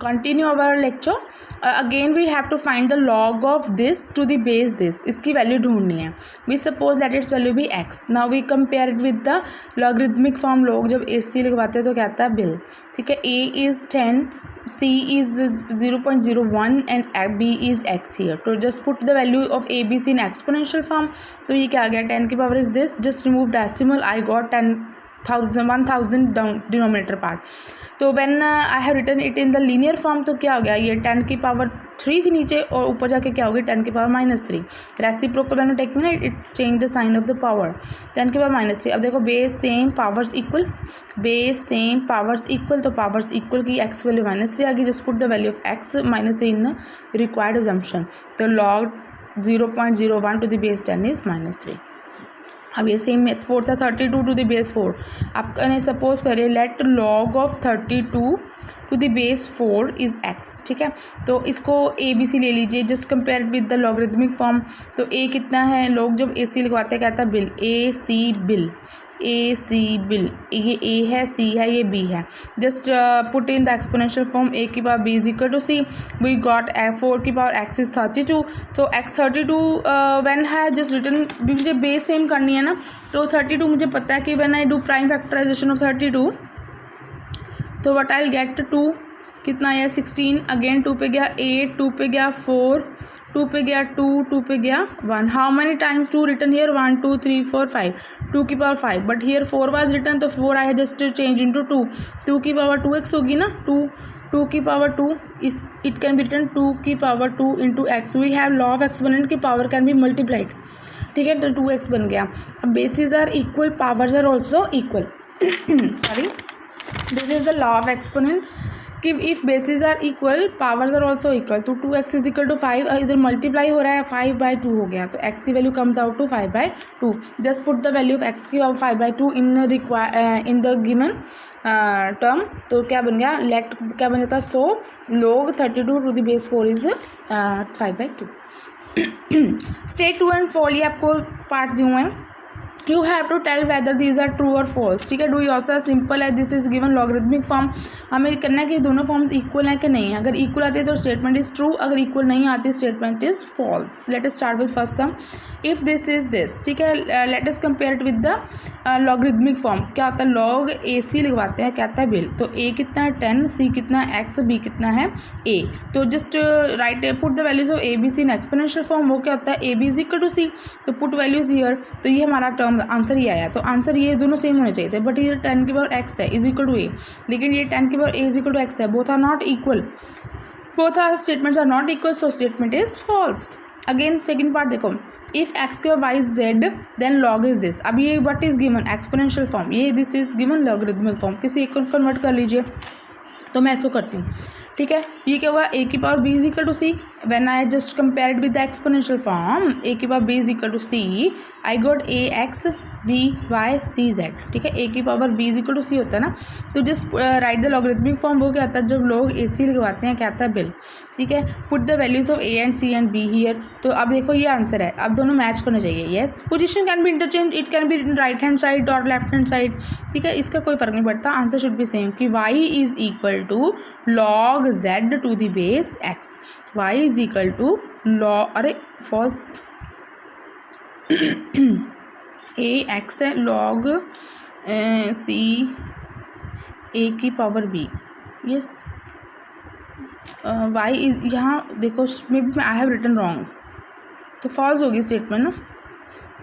Continue our lecture. Again we have to find the log of this to the base this. इसकी value ढूंढनी है. We suppose that its value भी x. Now we compare it with the logarithmic form. लोग जब AC लगवाते हैं तो कहता है बिल. ठीक है. A is 10, C is 0.01 and B is x here. तो just put the value of A, B, C in exponential form. तो ये क्या आ गया? 10 की power is this. Just remove decimal. I got 1000 denominator part. तो when I have written it in the linear form तो क्या हो गया? ये 10 की पावर 3 थी नीचे और ऊपर जाके क्या होगी? 10 की पावर -3. रेसिप्रोकल मैंने टेक में ना it change the sign of the power. 10 की पावर -3. अब देखो base same powers equal. Base same powers equal. तो पावर्स इक्वल की x वैल्यू -3 आ गई. Just put the value of x -3 in required assumption. तो log 0.01 to the base 10 is -3. अब ये सेम मेथड 4 था. 32 टू द बेस 4. आपने suppose करिए let log of 32 to the base 4 is x. ठीक है. तो इसको ABC ले लीजिए. Just compare with the logarithmic form. तो A कितना है? लोग जब AC लिखवाते हैं कहता है bill. AC bill. AC bill. ये A है, C है, ये B है. Just put in the exponential form. A की power B is equal to C. We got 4 की पावर x इज 32. तो x 32 व्हेन है जस्ट रिटर्न. मुझे बेस सेम करनी है ना. तो 32 मुझे पता है कि when I do prime factorisation of 32 तो व्हाट आई विल गेट 2 कितना है? 16. अगेन 2 पे गया 8, 2 पे गया 4, 2 पे गया 2, 2 पे गया 1. How many times 2 return here? 1 2 3 4 5. 2 की power 5. But here 4 was written. तो 4 आई है जस्ट चेंज इनटू 2. 2 की पावर 2x होगी ना. 2 की पावर 2 इस इट कैन बी रिटर्न 2 की power 2 into x. We have law of exponent की पावर कैन बी मल्टीप्लाइड. ठीक है. तो 2x बन गया. अब basis are equal, powers are also equal. Sorry, this is the law of exponent कि if bases are equal powers are also equal. तो 2x is equal to 5. इधर multiply हो रहा है. 5/2 हो गया. तो x की value comes out to 5/2. Just put the value of x की power 5/2 in the given term. तो क्या बन गया? लेट क्या बन जाता? So log 32 to the base 4 is 5/2. State 2 and 4 ये आपको पार्ट दिए हुए हैं. You have to tell whether these are true or false. ठीक है. डू योरसेल्फ सिंपल है. This is given logarithmic form. हमें करना है कि दोनों फॉर्म्स इक्वल हैं कि नहीं. अगर इक्वल आते हैं तो स्टेटमेंट इज ट्रू. अगर इक्वल नहीं आती statement is false. Let us start with first sum. If this is this. ठीक है. Let us compare it with the logarithmic form. क्या होता है? लॉग AC लगवाते हैं कहता है बिल. तो A कितना है? 10. C कितना है? x. B कितना है? A. तो just write put the values of ABC in exponential form. वो क्या होता है? AB is equal to C. तो पुट वैल्यूज हियर. तो ये हमारा टर्म आंसर ही आया. तो आंसर ये दोनों सेम होने चाहिए थे. बट ये 10 की पावर x है इज इक्वल टू A. लेकिन ये 10 की power A is equal to x है. Both are not equal. Both are statements are not equal. So statement is false. Again second part देखो. इफ x के y z then log is this. अब ये what is given? Exponential form. ये this is given logarithmic form. किसी एक को convert कर लीजिए. तो मैं इसको करती हूँ. ठीक है. ये क्या हुआ? A की power B is equal to C. When I just compare it with the exponential form. A की power B is equal to C. I got AX B Y C Z. ठीक है. A की power B is equal to C होता है ना. तो just write the logarithmic form. वो क्या होता है? जब लोग AC लगवाते हैं क्या आता है? बिल. ठीक है. Put the values of A and C and B here. तो अब देखो ये आंसर है. अब दोनों मैच करने चाहिए. Yes. Position can be interchange. It can be right hand side और लेफ्ट हैंड साइड. ठीक है. इसका कोई फर्क नहीं पड़ता. आंसर शुड बी सेम कि y is equal to log z to the base x. y is equal to log, अरे फॉल्स, x है log C A की power B. Yes. y is यहाँ देखो maybe I have written wrong. तो false होगी statement ना.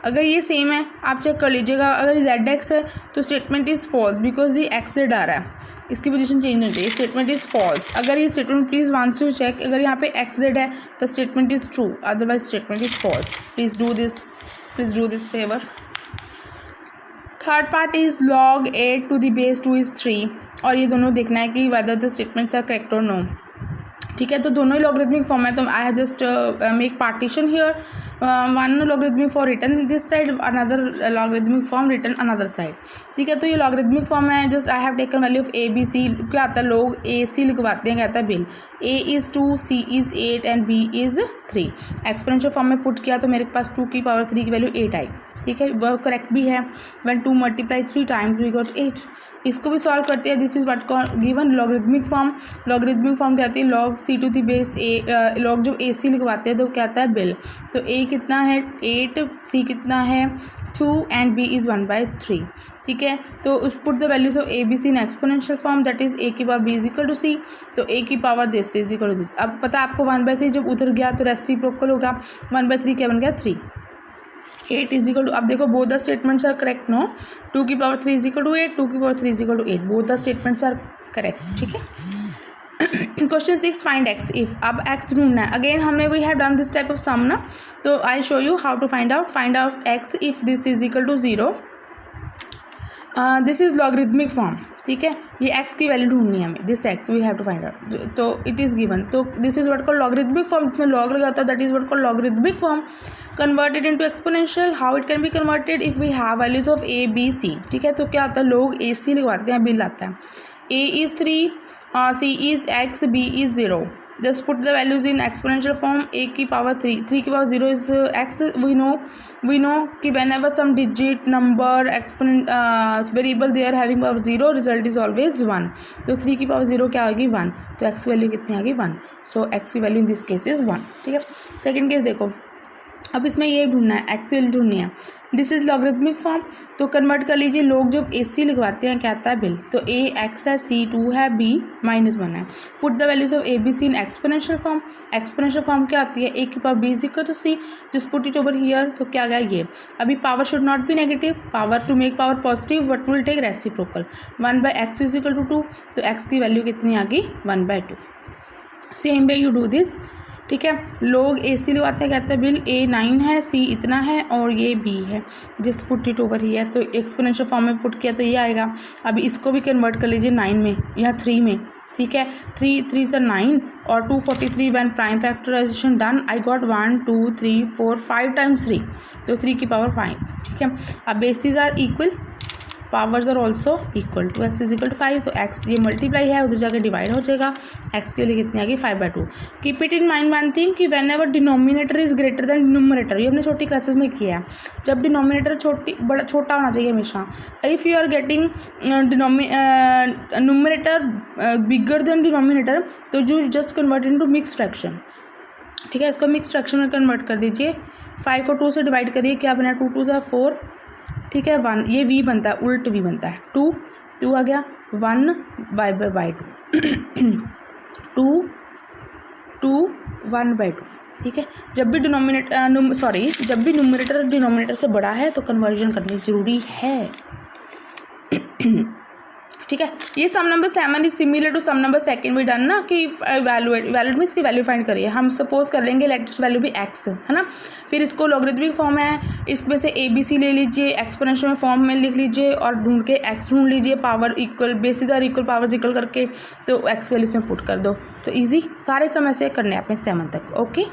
अगर ये सेम है आप चेक कर लीजिएगा. अगर ZX है तो स्टेटमेंट इज़ फॉल्स बिकॉज ये x Z आ रहा है. इसकी पोजीशन चेंज नहीं चाहिए. Statement is false. अगर ये statement please wants to check. अगर यहाँ पे x Z है तो statement is true. Otherwise statement is false. Please do this favour. Third part is log 8 to the base 2 is 3. और ये दोनों देखना है कि whether the statements are correct और नो. ठीक है. तो दोनों ही लॉगरिथमिक फॉर्म है. तो I have just make partition here. One logarithmic for return this side, another logarithmic form return another side. ठीक है. तो ये लॉगरिथमिक फॉर्म है. Just I have taken value of A B C. क्या आता है? लोग AC लिखवाते हैं कहता है bill. A is 2, C is 8 and B is 3. Exponential form में पुट किया तो मेरे पास 2 की पावर 3 की वैल्यू 8 आई. ठीक है, वह करेक्ट भी है। When 2 multiply 3 times we got 8। इसको भी सॉल्व करते हैं। This is what given logarithmic form. Logarithmic form क्या आती है, log C to the base A. Log जब ए सी लिखवाते हैं तो क्या आता है बिल। तो ए कितना है 8, सी कितना है 2 एंड बी इज़ 1/3। ठीक है, तो उस put the values of A B C in exponential form, that is A की power B is equal to C. तो ए की power this is equal to this. अब पता है आपको 1/3 जब उधर गया तो रेसिप्रोकल होगा। 1/3 क्या बन गया 3। 8 इज इक्वल टू, अब देखो both the statements are correct no. 2 की पावर 3 इज इक्वल टू 8, 2 की power 3 is equal to 8, both the statements are correct. ठीक है, क्वेश्चन 6 फाइंड एक्स इफ। अब एक्स ढूंढना है। अगेन हमने we have done this type of sum ना, तो I show you how to find out x if this is equal to 0। This is logarithmic form. ठीक है, ये x की वैल्यू ढूंढनी है हमें। This x we have to find out, तो इट इज़ गिवन। तो this is what called logarithmic form, इसमें लॉग लगा होता है, that is what called logarithmic form. Converted into exponential, how it can be converted if we have values of a b c। ठीक है, तो क्या होता है लोग a c लिखवाते हैं, बिल आता है a is 3, c is x, b is 0। Just put the values in exponential form. a की पावर 3, 3 की power 0 is x। We know कि whenever some digit number exponent variable they are having power 0, result is always 1। तो 3 की power 0 क्या होगी 1, तो x value कितनी आ गई 1। सो x की value in this case is 1। ठीक है, सेकेंड केस देखो, अब इसमें ये ढूंढना है, एक्स वैल्यू ढूंढनी है। दिस इज लॉगरिथमिक फॉर्म, तो कन्वर्ट कर लीजिए। लोग जब ए सी लिखवाते हैं क्या आता है बिल। तो ए एक्स है, सी 2 है, बी -1 है। Put the values of A B C in exponential form. Exponential form क्या आती है, ए की power B is equal to C, just put it over here. तो क्या गया ये, अभी power should not be negative, power to make power positive what will take reciprocal. 1/x is equal to 2, तो x की value कितनी आ गई 1/2। Same way you do this. ठीक है, लोग ए सी लगाते हैं, कहते हैं बिल ए 9 है, सी इतना है और ये बी है। Just put it over here, तो एक्सपोनेंशियल फॉर्म में पुट किया तो ये आएगा। अभी इसको भी कन्वर्ट कर लीजिए 9 में या 3 में। ठीक है, 3 से 9 और 243 when prime factorization done I got 1 2 3 4 5 times 3, तो 3 की पावर 5। ठीक है, अब basis are equal, powers are also equal to. X is equal to 5, तो एक्स ये मल्टीप्लाई है, उधर जाके डिवाइड हो जाएगा। एक्स के लिए कितनी आ गई 5/2। Keep it in mind one thing कि whenever denominator is greater than numerator, ये हमने छोटी क्लासेस में किया है। जब डिनोमिनेटर छोटा होना चाहिए हमेशा। If you are getting numerator bigger than denominator, तो you just convert into mix fraction. ठीक है, इसको मिक्स फ्रैक्शन में कन्वर्ट कर दीजिए। 5 को 2 से डिवाइड करिए, क्या बना 2 2 4। ठीक है, 1 ये v बनता है, उल्ट v बनता है। 2 आ गया 1/2 2 1/2। ठीक है, जब भी जब भी न्यूमरेटर डिनोमिनेटर से बड़ा है तो कन्वर्जन करनी जरूरी है। ठीक है, ये some number 7 is similar to some number 2 भी डन ना, कि वैल्यूड में इसकी वैल्यू फाइंड करिए। हम सपोज कर लेंगे लेटेस्ट वैल्यू भी x है ना, फिर इसको लॉगरिथमिक फॉर्म है, इसमें से ए बी सी ले लीजिए, एक्सपोनेंशियल में फॉर्म में लिख लीजिए और ढूंढ के x ढूंढ लीजिए, power equal, basis are equal, power equal करके, तो x वैल्यू इसमें पुट कर दो। तो ईजी, सारे समय से करने हैं अपने 7 तक। ओके।